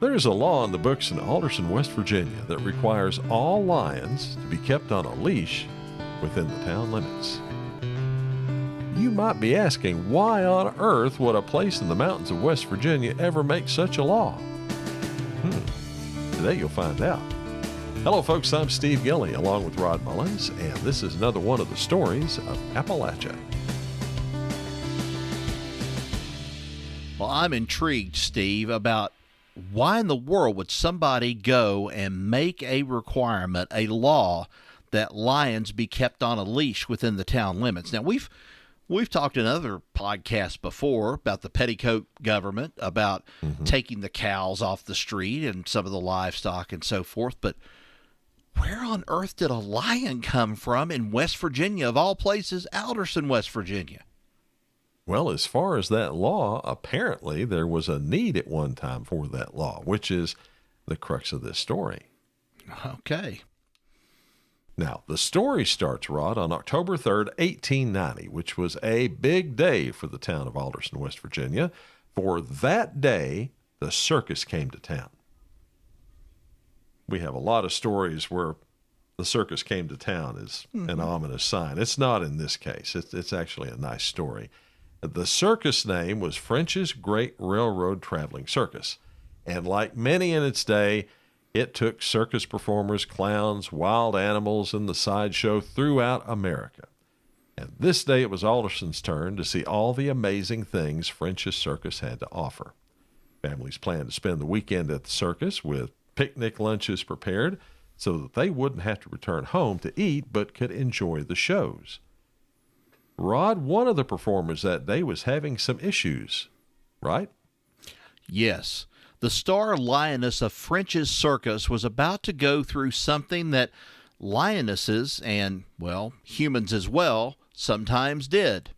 There is a law in the books in Alderson, West Virginia that requires all lions to be kept on a leash within the town limits. You might be asking, why on earth would a place in the mountains of West Virginia ever make such a law? Today you'll find out. Hello folks, I'm Steve Gilly along with Rod Mullins, and this is another one of the stories of Appalachia. Well, I'm intrigued, Steve, about why in the world would somebody go and make a requirement, a law, that lions be kept on a leash within the town limits. Now, we've talked in other podcasts before about the petticoat government, about taking the cows off the street and some of the livestock and so forth, but where on earth did a lion come from in West Virginia, of all places, Alderson, West Virginia? Well, as far as that law, apparently there was a need at one time for that law, which is the crux of this story. Okay. Now, the story starts, Rod, on October 3rd, 1890, which was a big day for the town of Alderson, West Virginia. For that day, the circus came to town. We have a lot of stories where the circus came to town as an ominous sign. It's not in this case. It's actually a nice story. The circus name was French's Great Railroad Traveling Circus, and like many in its day, it took circus performers, clowns, wild animals, and the sideshow throughout America. And this day it was Alderson's turn to see all the amazing things French's circus had to offer. Families planned to spend the weekend at the circus with picnic lunches prepared so that they wouldn't have to return home to eat but could enjoy the shows. Rod, one of the performers that day was having some issues, right? Yes. The star lioness of French's circus was about to go through something that lionesses and, well, humans as well, sometimes did: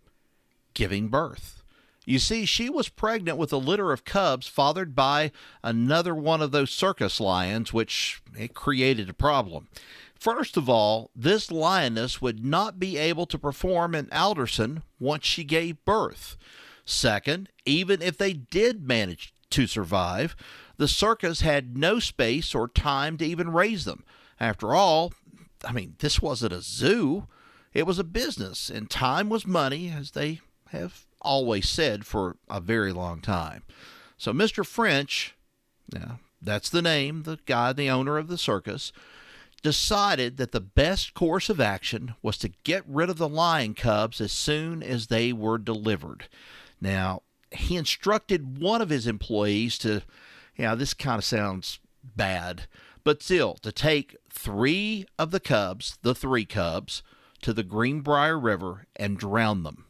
giving birth. You see, she was pregnant with a litter of cubs fathered by another one of those circus lions, which it created a problem. First of all, this lioness would not be able to perform in Alderson once she gave birth. Second, even if they did manage to survive, the circus had no space or time to even raise them. After all, this wasn't a zoo. It was a business, and time was money, as they have always said for a very long time. So Mr. French, that's the name, the guy, the owner of the circus, decided that the best course of action was to get rid of the lion cubs as soon as they were delivered. Now, he instructed one of his employees to, this kind of sounds bad, but still, to take three of the cubs, the three cubs, to the Greenbrier River and drown them,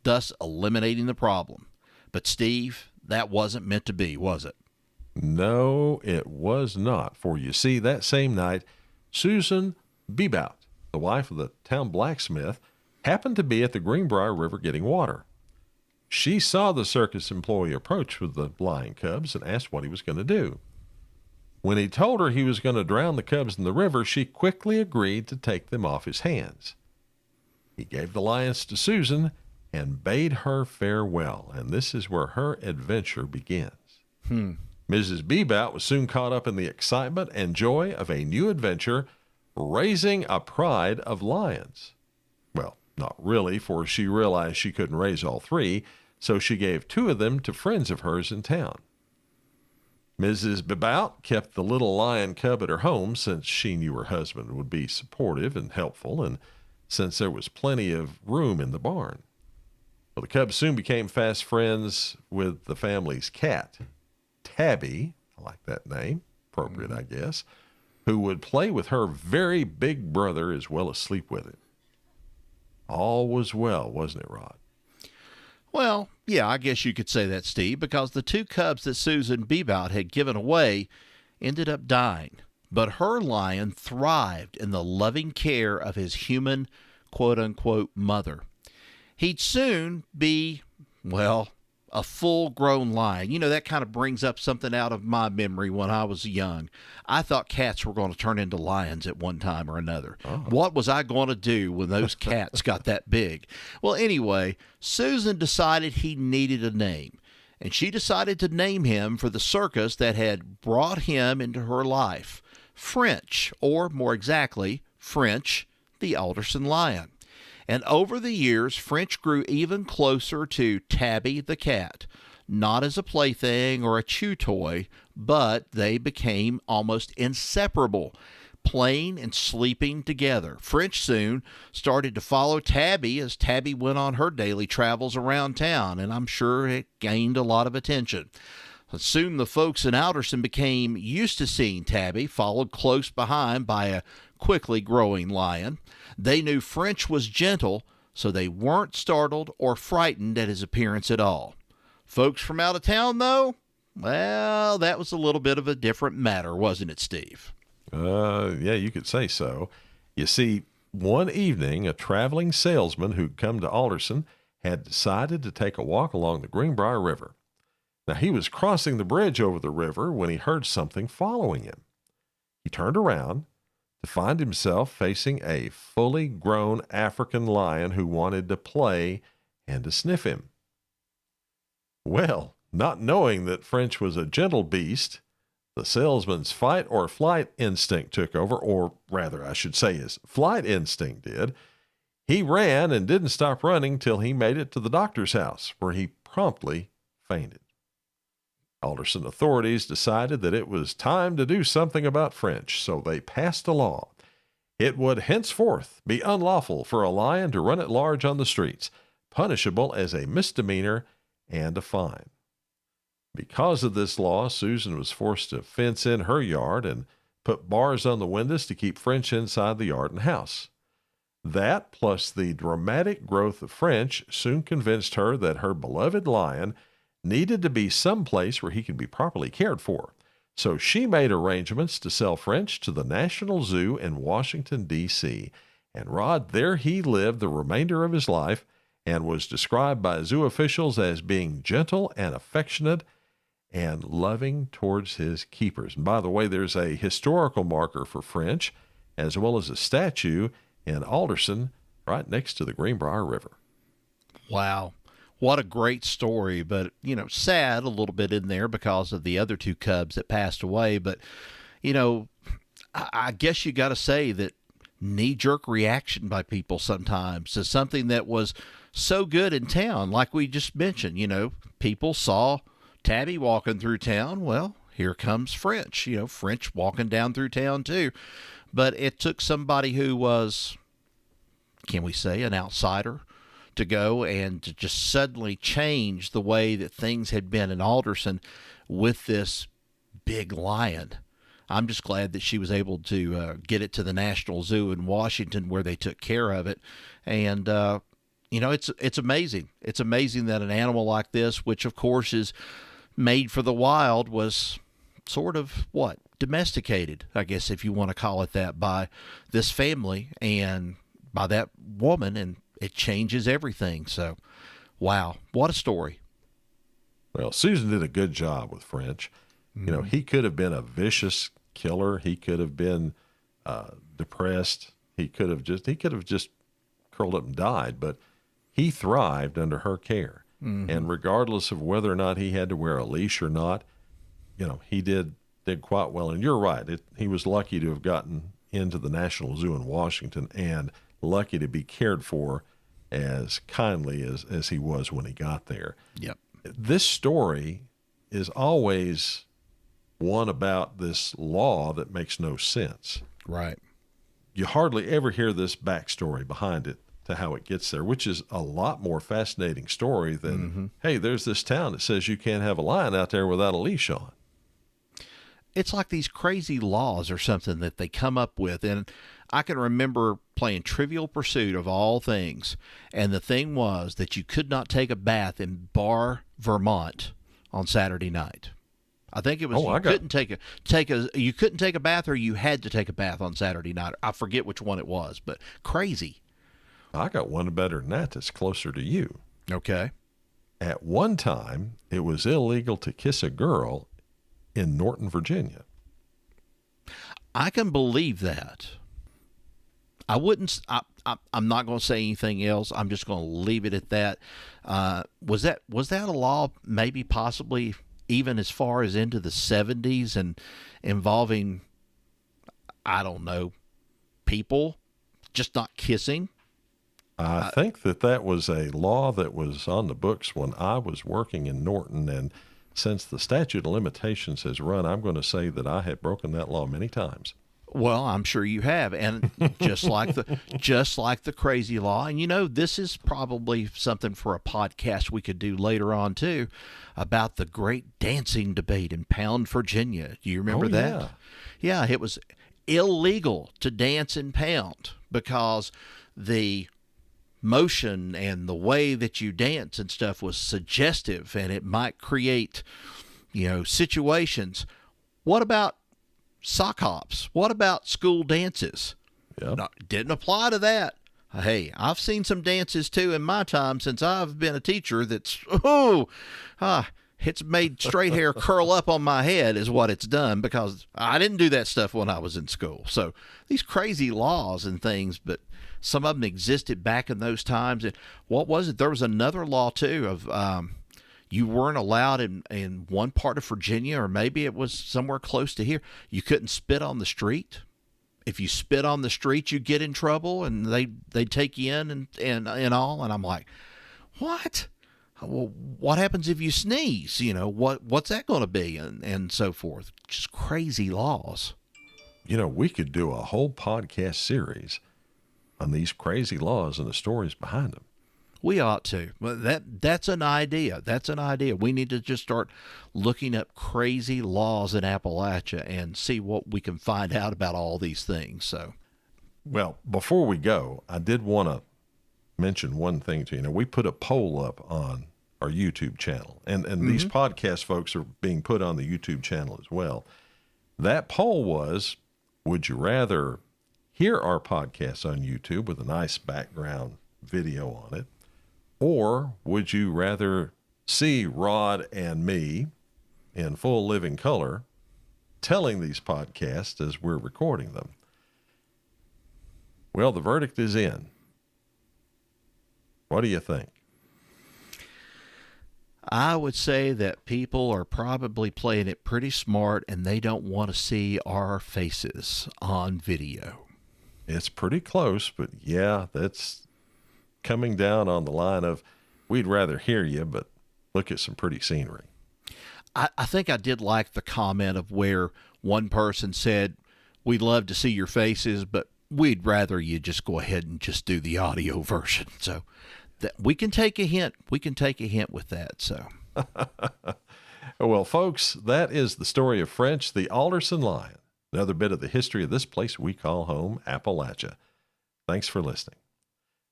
thus eliminating the problem. But Steve, that wasn't meant to be, was it? No, it was not. For you see, that same night, Susan Bebout, the wife of the town blacksmith, happened to be at the Greenbrier River getting water. She saw the circus employee approach with the lion cubs and asked what he was going to do. When he told her he was going to drown the cubs in the river, she quickly agreed to take them off his hands. He gave the lions to Susan and bade her farewell, and this is where her adventure begins. Mrs. Bebout was soon caught up in the excitement and joy of a new adventure, raising a pride of lions. Well, not really, for she realized she couldn't raise all three, so she gave two of them to friends of hers in town. Mrs. Bebout kept the little lion cub at her home since she knew her husband would be supportive and helpful, and since there was plenty of room in the barn. Well, the cubs soon became fast friends with the family's cat, Tabby, I like that name, appropriate, I guess, who would play with her very big brother as well as sleep with him. All was well, wasn't it, Rod? Well, yeah, I guess you could say that, Steve, because the two cubs that Susan Bebout had given away ended up dying. But her lion thrived in the loving care of his human, quote-unquote, mother. He'd soon be, well, a full-grown lion. That kind of brings up something out of my memory when I was young. I thought cats were going to turn into lions at one time or another. Oh. What was I going to do when those cats got that big? Well, anyway, Susan decided he needed a name. and she decided to name him for the circus that had brought him into her life, French, or more exactly, French, the Alderson lion. And over the years, French grew even closer to Tabby the cat, not as a plaything or a chew toy, but they became almost inseparable, playing and sleeping together. French soon started to follow Tabby as Tabby went on her daily travels around town, and I'm sure it gained a lot of attention. Soon the folks in Alderson became used to seeing Tabby, followed close behind by a quickly growing lion. They knew French was gentle, so they weren't startled or frightened at his appearance at all. Folks from out of town, though, well, that was a little bit of a different matter, wasn't it, Steve? Yeah, you could say so. You see, one evening, a traveling salesman who'd come to Alderson had decided to take a walk along the Greenbrier River. Now, he was crossing the bridge over the river when he heard something following him. He turned around to find himself facing a fully grown African lion who wanted to play and to sniff him. Well, not knowing that French was a gentle beast, the salesman's fight or flight instinct took over, or rather, I should say his flight instinct did. He ran and didn't stop running till he made it to the doctor's house, where he promptly fainted. Alderson authorities decided that it was time to do something about French, so they passed a law. It would henceforth be unlawful for a lion to run at large on the streets, punishable as a misdemeanor and a fine. Because of this law, Susan was forced to fence in her yard and put bars on the windows to keep French inside the yard and house. That, plus the dramatic growth of French, soon convinced her that her beloved lion needed to be someplace where he could be properly cared for. So she made arrangements to sell French to the National Zoo in Washington, D.C. And Rod, there he lived the remainder of his life and was described by zoo officials as being gentle and affectionate and loving towards his keepers. And by the way, there's a historical marker for French, as well as a statue in Alderson right next to the Greenbrier River. Wow. What a great story, but, sad a little bit in there because of the other two cubs that passed away. But, I guess you got to say that knee-jerk reaction by people sometimes to something that was so good in town. Like we just mentioned, people saw Tabby walking through town. Well, here comes French, French walking down through town too. But it took somebody who was, can we say, an outsider to go and to just suddenly change the way that things had been in Alderson with this big lion. I'm just glad that she was able to get it to the National Zoo in Washington where they took care of it. And, it's amazing. It's amazing that an animal like this, which of course is made for the wild, was sort of domesticated, I guess, if you want to call it that, by this family and by that woman, and it changes everything. So, wow, what a story. Well, Susan did a good job with French. Mm-hmm. He could have been a vicious killer. He could have been depressed. He could have just curled up and died, but he thrived under her care. Mm-hmm. And regardless of whether or not he had to wear a leash or not, he did quite well. And you're right. He was lucky to have gotten into the National Zoo in Washington and lucky to be cared for as kindly as he was when he got there. Yep. This story is always one about this law that makes no sense. Right. You hardly ever hear this backstory behind it to how it gets there, which is a lot more fascinating story than, hey, there's this town that says you can't have a lion out there without a leash on. It's like these crazy laws or something that they come up with. And I can remember playing Trivial Pursuit of all things. And the thing was that you could not take a bath in Bar, Vermont on Saturday night. I think it was couldn't take a bath, or you had to take a bath on Saturday night. I forget which one it was, but crazy. I got one better than that that's closer to you. Okay. At one time, it was illegal to kiss a girl in Norton, Virginia. I can believe that. I'm not going to say anything else. I'm just going to leave it at that. Was that a law maybe possibly even as far as into the 70s and involving, I don't know, people just not kissing? I think that was a law that was on the books when I was working in Norton, and since the statute of limitations has run, I'm going to say that I have broken that law many times. Well, I'm sure you have, and just like the crazy law, and this is probably something for a podcast we could do later on too, about the great dancing debate in Pound, Virginia. Do you remember that? Yeah, it was illegal to dance in Pound because the motion and the way that you dance and stuff was suggestive, and it might create, situations. What about sock hops? What about school dances? Yep. No, didn't apply to that. Hey, I've seen some dances too in my time since I've been a teacher that's, it's made straight hair curl up on my head is what it's done, because I didn't do that stuff when I was in school. So these crazy laws and things, but some of them existed back in those times. And what was it? There was another law too of, you weren't allowed in one part of Virginia, or maybe it was somewhere close to here. You couldn't spit on the street. If you spit on the street, you get in trouble, and they'd take you in and all. And I'm like, what? Well, what happens if you sneeze? What's that going to be? And so forth. Just crazy laws. We could do a whole podcast series on these crazy laws and the stories behind them. We ought to. Well, that's an idea. That's an idea. We need to just start looking up crazy laws in Appalachia and see what we can find out about all these things. So, well, before we go, I did want to mention one thing to you. We put a poll up on our YouTube channel, and these podcast folks are being put on the YouTube channel as well. That poll was, would you rather hear our podcast on YouTube with a nice background video on it, or would you rather see Rod and me in full living color telling these podcasts as we're recording them? Well, the verdict is in. What do you think? I would say that people are probably playing it pretty smart, and they don't want to see our faces on video. It's pretty close, but yeah, that's coming down on the line of, we'd rather hear you, but look at some pretty scenery. I think I did like the comment of where one person said, we'd love to see your faces, but we'd rather you just go ahead and just do the audio version. So that we can take a hint. We can take a hint with that. So, well, folks, that is the story of French, the Alderson lion. Another bit of the history of this place we call home, Appalachia. Thanks for listening.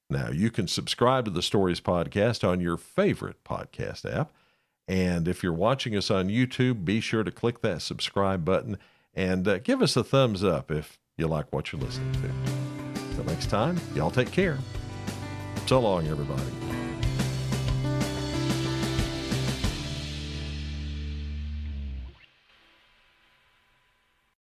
Now, you can subscribe to the Stories Podcast on your favorite podcast app. And if you're watching us on YouTube, be sure to click that subscribe button and give us a thumbs up if you like what you're listening to. Until next time, y'all take care. So long, everybody.